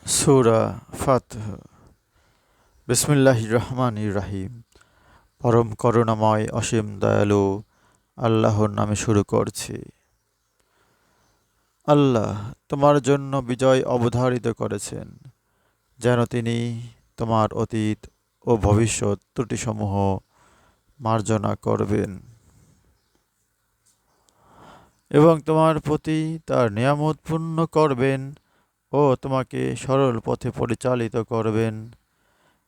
সূরা ফাতহ। বিসমিল্লাহির রহমানির রহিম। পরম করুণাময় অসীম দয়ালু আল্লাহর নামে শুরু করছি। আল্লাহ তোমার জন্য বিজয় অবধারিত করেছেন, যেন তিনি তোমার অতীত ও ভবিষ্যৎ ত্রুটিসমূহ মার্জনা করবেন এবং তোমার প্রতি তার নিয়ামত পূর্ণ করবেন ও তোমাকে সরল পথে পরিচালিত করবেন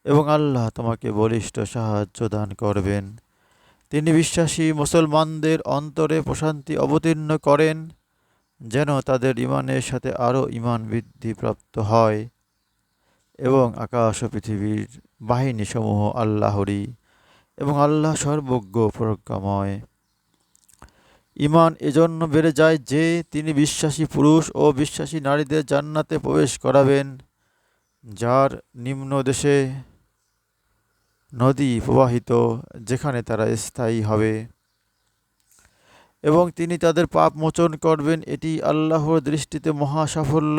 এবং আল্লাহ তোমাকে বলিষ্ঠ সাহায্য দান করবেন। তিনি বিশ্বাসী মুসলমানদের অন্তরে প্রশান্তি অবতীর্ণ করেন, যেন তাদের ঈমানের সাথে আরও ঈমান বৃদ্ধিপ্রাপ্ত হয় এবং আকাশ ও পৃথিবীর বাহিনীসমূহ আল্লাহরই এবং আল্লাহ সর্বজ্ঞ প্রজ্ঞাময়। ঈমান এজন্য বেড়ে যায় যে তিনি বিশ্বাসী পুরুষ ও বিশ্বাসী নারীদের জান্নাতে প্রবেশ করাবেন, যার নিম্ন দেশে নদী প্রবাহিত, যেখানে তারা স্থায়ী হবে, এবং তিনি তাদের পাপ মোচন করবেন। এটি আল্লাহর দৃষ্টিতে মহা সাফল্য।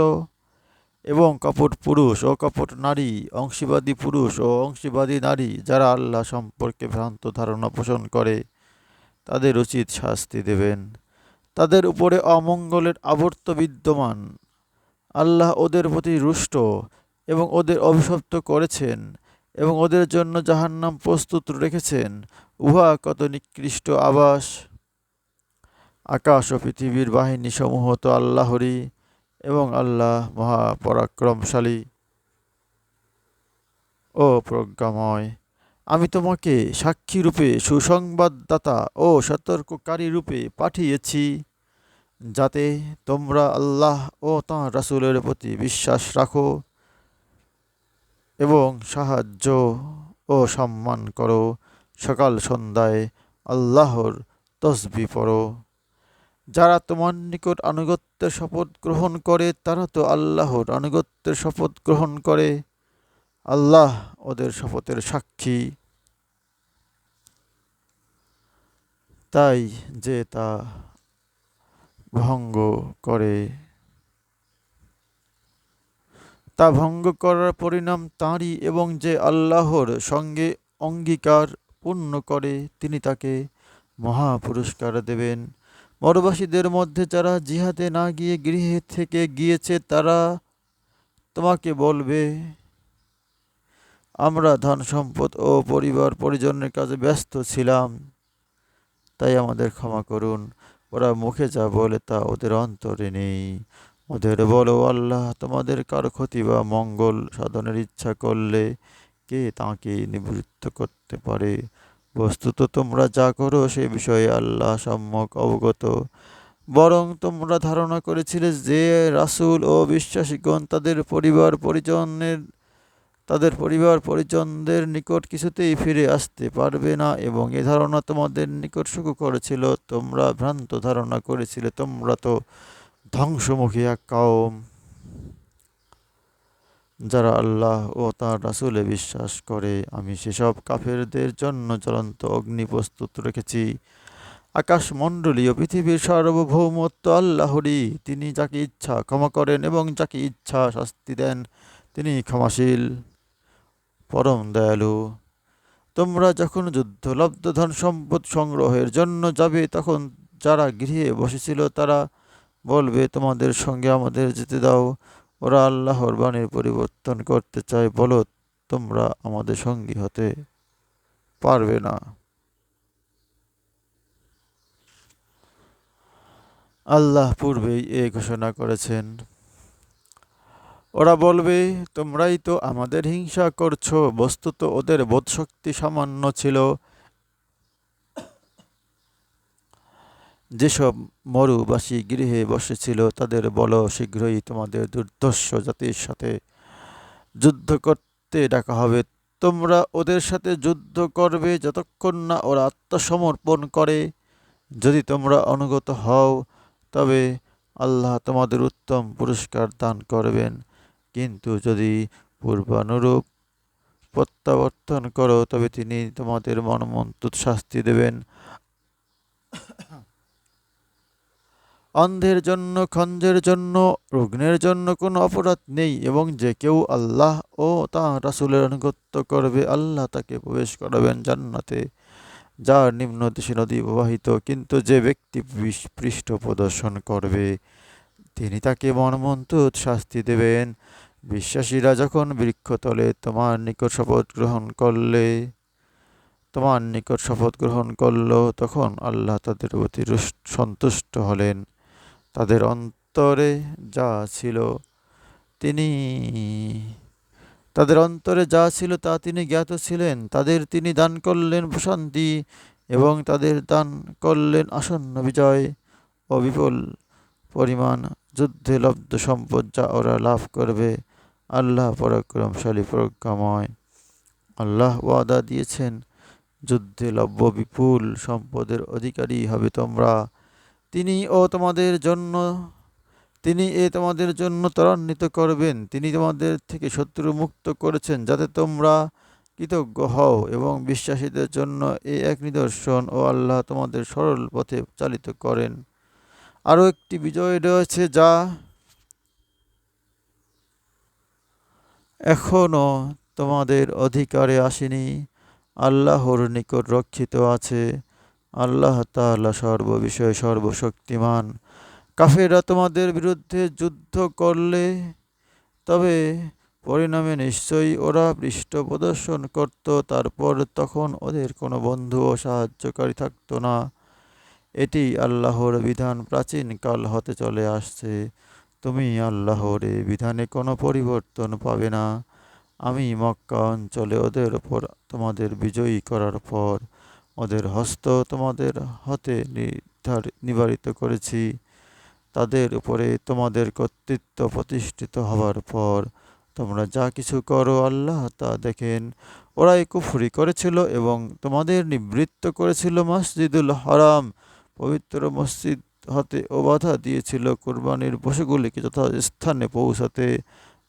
এবং কপট পুরুষ ও কপট নারী, অংশীবাদী পুরুষ ও অংশীবাদী নারী যারা আল্লাহ সম্পর্কে ভ্রান্ত ধারণা পোষণ করে, তাদের উচিত শাস্তি দেবেন। তাদের উপরে অমঙ্গলের আবর্ত বিদ্যমান। আল্লাহ ওদের প্রতি রুষ্ট এবং ওদের অভিশপ্ত করেছেন এবং ওদের জন্য জাহান্নাম প্রস্তুত রেখেছেন। উহা কত নিকৃষ্ট আবাস! আকাশ ও পৃথিবীর বাহিনীসমূহ তো আল্লাহরই এবং আল্লাহ মহাপরাক্রমশালী ও প্রজ্ঞাময়। আমি তোমাকে সাক্ষীরূপে, সুসংবাদদাতা ও সতর্ককারী রূপে পাঠিয়েছি, যাতে তোমরা আল্লাহ ও তাঁর রাসূলের প্রতি বিশ্বাস রাখো এবং সাহায্য ও সম্মান করো। সকাল সন্ধ্যায় আল্লাহর তসবিহ পড়ো। যারা তোমার নিকট আনুগত্যের শপথ গ্রহণ করে, তারা তো আল্লাহর আনুগত্যের শপথ গ্রহণ করে। আল্লাহ ওদের শপথের সাক্ষী। তাই যে তা ভঙ্গ করে, তা ভঙ্গ করার পরিণাম তাঁরই, এবং যে আল্লাহর সঙ্গে অঙ্গীকার পূর্ণ করে, তিনি তাকে মহা পুরস্কার দেবেন। মরুবাসীদের মধ্যে যারা জিহাদে না গিয়ে গৃহে থেকে গিয়েছে, তারা তোমাকে বলবে, আমরা ধন সম্পদ ও পরিবার পরিজনের কাজে ব্যস্ত ছিলাম, তাই আমাদের ক্ষমা করুন। ওরা মুখে যা বলে তা ওদের অন্তরে নেই। ওদের বলো, আল্লাহ তোমাদের কারো ক্ষতি বা মঙ্গল সাধনের ইচ্ছা করলে কে তাঁকে নিবৃত্ত করতে পারে? বস্তুত তোমরা যা করো সে বিষয়ে আল্লাহ সম্যক অবগত। বরং তোমরা ধারণা করেছিলে যে রাসূল ও বিশ্বাসীগণ তাদের পরিবার পরিজনদের নিকট কিছুতেই ফিরে আসতে পারবে না, এবং এ ধারণা তোমাদের নিকট সুখকর ছিল। তোমরা ভ্রান্ত ধারণা করেছিলে। তোমরা তো ধ্বংসমুখী এক কওম, যারা আল্লাহ ও তাঁর রাসূলে বিশ্বাস করে। আমি সেসব কাফেরদের জন্য জ্বলন্ত অগ্নি প্রস্তুত রেখেছি। আকাশমণ্ডলী ও পৃথিবীর সার্বভৌমত্ব আল্লাহরই। তিনি যাকে ইচ্ছা ক্ষমা করেন এবং যাকে ইচ্ছা শাস্তি দেন। তিনি ক্ষমাশীল, পরম দয়ালু। তোমরা যখন যুদ্ধলব্ধ ধন সম্পদ সংগ্রহের জন্য যাবে, তখন যারা গৃহে বসেছিল তারা বলবে, তোমাদের সঙ্গে আমাদের যেতে দাও। ওরা আল্লাহর বাণীর পরিবর্তন করতে চায়। বলো, তোমরা আমাদের সঙ্গী হতে পারবে না। আল্লাহ পূর্বেই এ ঘোষণা করেছেন। ওরা বলবে, তোমরাই তো আমাদের হিংসা করছো। বস্তুত ওদের বোধশক্তি সামান্য ছিল। যেসব মরুবাসী গৃহে বসেছিল, তাদের বলো, শীঘ্রই তোমাদের দুর্ধর্ষ জাতির সাথে যুদ্ধ করতে ডাকা হবে। তোমরা ওদের সাথে যুদ্ধ করবে যতক্ষণ না ওরা আত্মসমর্পণ করে। যদি তোমরা অনুগত হও, তবে আল্লাহ তোমাদের উত্তম পুরস্কার দান করবেন। কিন্তু যদি পূর্বানুরূপ প্রত্যাবর্তন করো, তবে তিনি তোমাদের মর্মন্তুদ শাস্তি দেবেন। অন্ধের জন্য, খঞ্জের জন্য, রুগ্নের জন্য কোনো অপরাধ নেই, এবং যে কেউ আল্লাহ ও তাঁর রাসূলের আনুগত্য করবে, আল্লাহ তাকে প্রবেশ করাবেন জান্নাতে, যার নিম্নদেশে নদী প্রবাহিত। কিন্তু যে ব্যক্তি পৃষ্ঠ প্রদর্শন করবে, তিনি তাকে মর্মন্তুদ শাস্তি দেবেন। বিশ্বাসীরা যখন বৃক্ষতলে তোমার নিকট শপথ গ্রহণ করল, তখন আল্লাহ তাদের প্রতি সন্তুষ্ট হলেন। তাদের অন্তরে যা ছিল তিনি তাদের অন্তরে যা ছিল তা তিনি জ্ঞাত ছিলেন। তাদের তিনি দান করলেন প্রশান্তি, এবং তাদের দান করলেন আসন্ন বিজয় ও বিপুল পরিমাণ যুদ্ধে লব্ধ সম্পদ, যা ওরা লাভ করবে। আল্লাহ পরাক্রমশালী, প্রজ্ঞাময়। আল্লাহ ওয়াদা দিয়েছেন, যুদ্ধে লব্ধ বিপুল সম্পদের অধিকারী হবে তোমরা। তিনি তোমাদের জন্য ত্বরান্বিত করবেন। তিনি তোমাদের থেকে শত্রু মুক্ত করেছেন, যাতে তোমরা কৃতজ্ঞ হও, এবং বিশ্বাসীদের জন্য এই এক নিদর্শন, ও আল্লাহ তোমাদের সরল পথে চালিত করেন। আরও একটি বিজয় রয়েছে, যা এখনও তোমাদের অধিকারে আসেনি, আল্লাহর নিকট রক্ষিত আছে। আল্লাহ তাআলা সর্ববিষয়ে সর্বশক্তিমান। কাফেররা তোমাদের বিরুদ্ধে যুদ্ধ করলে, তবে পরিণামে নিশ্চয়ই ওরা পৃষ্ঠ প্রদর্শন করত, তারপর তখন ওদের কোনো বন্ধু ও সাহায্যকারী থাকতো না। এটি আল্লাহর বিধান, প্রাচীন কাল হতে চলে আসছে। তুমি আল্লাহর এই বিধানে কোনো পরিবর্তন পাবে না। আমি মক্কা অঞ্চলে ওদের ওপর তোমাদের বিজয়ী করার পর ওদের হস্ত তোমাদের হাতে নিবারিত করেছি। তাদের উপরে তোমাদের কর্তৃত্ব প্রতিষ্ঠিত হবার পর তোমরা যা কিছু করো, আল্লাহ তা দেখেন। ওরাই কুফরি করেছিল এবং তোমাদের নিবৃত্ত করেছিল মসজিদুল হারাম, পবিত্র মসজিদ হতে, ও বাধা দিয়েছিল কুরবানির পশুগুলিকে যথাস্থানে পৌঁছাতে।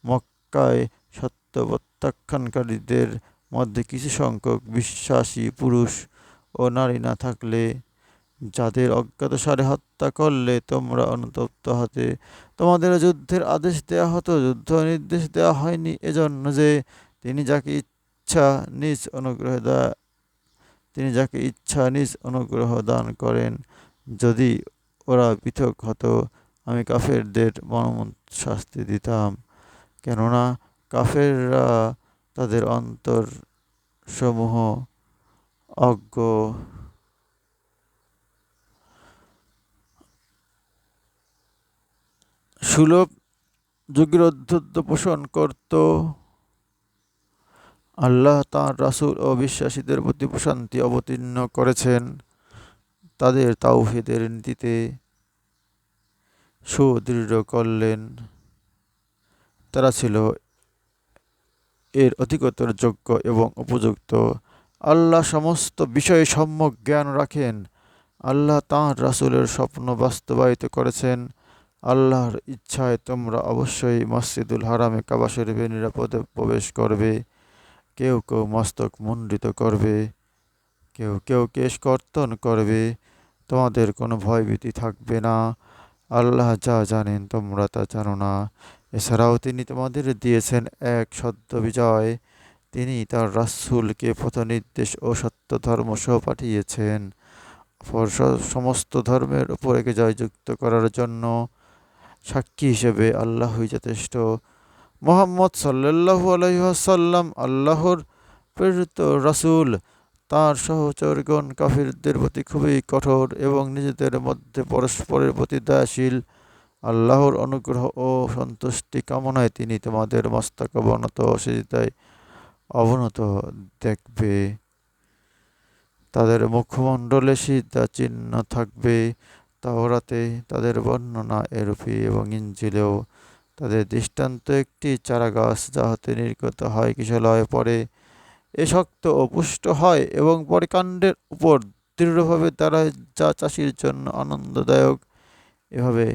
মক্কায় সত্য প্রত্যাখ্যানকারীদের মধ্যে কিছু সংখ্যক বিশ্বাসী পুরুষ ও নারী না থাকলে, যাদের অজ্ঞাতসারে হত্যা করলে তোমরা অনুতপ্ত হতে, তোমাদের যুদ্ধের আদেশ দেয়া হতো। যুদ্ধ নির্দেশ দেওয়া হয়নি, এজন্য যে তিনি যাকে ইচ্ছা নিজ অনুগ্রহ দান করেন। যদি ওরা পৃথক হতো, আমি কাফেরদের মর্মন্তুদ শাস্তি দিতাম, কেননা কাফেররা তাদের অন্তরসমূহ অজ্ঞ। সুলভ যুগের ঔদ্ধত্য পোষণ করত। আল্লাহ তাঁর রাসূল ও বিশ্বাসীদের প্রতি প্রশান্তি অবতীর্ণ করেছেন। তাদের তাওহীদের নীতিতে সুদৃঢ় করলেন। তারা ছিল এর অধিকতর যোগ্য এবং উপযুক্ত। আল্লাহ সমস্ত বিষয়ে সম্যক জ্ঞান রাখেন। আল্লাহ তাঁর রাসূলের স্বপ্ন বাস্তবায়িত করেছেন। আল্লাহর ইচ্ছায় তোমরা অবশ্যই মসজিদুল হারামে কাবা শরীফে নিরাপদে প্রবেশ করবে। কেউ কেউ মস্তক মুণ্ডিত করবে, কেউ কেউ কেশ কর্তন করবে। তোমাদের কোনো ভয়ভীতি থাকবে না। আল্লাহ যা জানেন তোমরা তা জানো না। এছাড়াও তিনি তোমাদের দিয়েছেন এক সদ্য বিজয়। তিনি তাঁর রাসূলকে পথনির্দেশ ও সত্য ধর্ম সহ পাঠিয়েছেন, অপর সমস্ত ধর্মের উপর একে জয়যুক্ত করার জন্য। সাক্ষী হিসেবে আল্লাহই যথেষ্ট। মুহাম্মদ সাল্লাল্লাহু আলাইহি ওয়াসাল্লাম আল্লাহর প্রেরিত রাসূল। তাঁর সহচরগণ কাফিরদের প্রতি খুবই কঠোর এবং নিজেদের মধ্যে পরস্পরের প্রতি দয়াশীল। আল্লাহর অনুগ্রহ ও সন্তুষ্টি কামনায় তিনি তোমাদের মস্তক অবনত ও সিজদায় অবনত দেখবে। তাদের মুখমণ্ডলে সিজদা চিহ্ন থাকবে। তাওরাতে তাদের বর্ণনা এরূপই, এবং ইনজিলেও তাদের দৃষ্টান্ত একটি চারাগাছ, যা হতে নির্গত হয় কিশলয়, পরে এ শক্ত ও পুষ্ট হয় এবং পরে কাণ্ডের উপর দৃঢ়ভাবে দাঁড়ায়, যা চাষির জন্য আনন্দদায়ক। এভাবে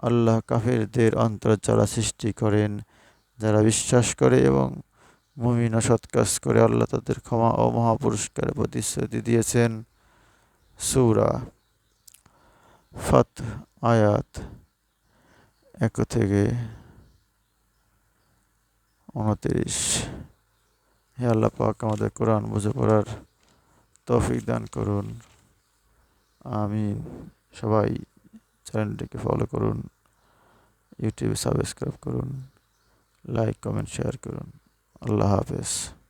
আল্লাহ কাফেরদের অন্তর্জালা সৃষ্টি করেন। যারা বিশ্বাস করে এবং মুমিন ও সৎ কাজ করে, আল্লাহ তাদের ক্ষমা ও মহাপুরস্কারের প্রতিশ্রুতি দিয়েছেন। সূরা ফাতহ আয়াত 1 থেকে 29। হে আল্লাহ পাক, আমাদের কোরআন বুঝে পড়ার তৌফিক দান করুন। আমিন। সবাই চ্যানেলটিকে ফলো করুন, ইউটিউবে সাবস্ক্রাইব করুন, লাইক কমেন্ট শেয়ার করুন। আল্লাহ হাফেজ।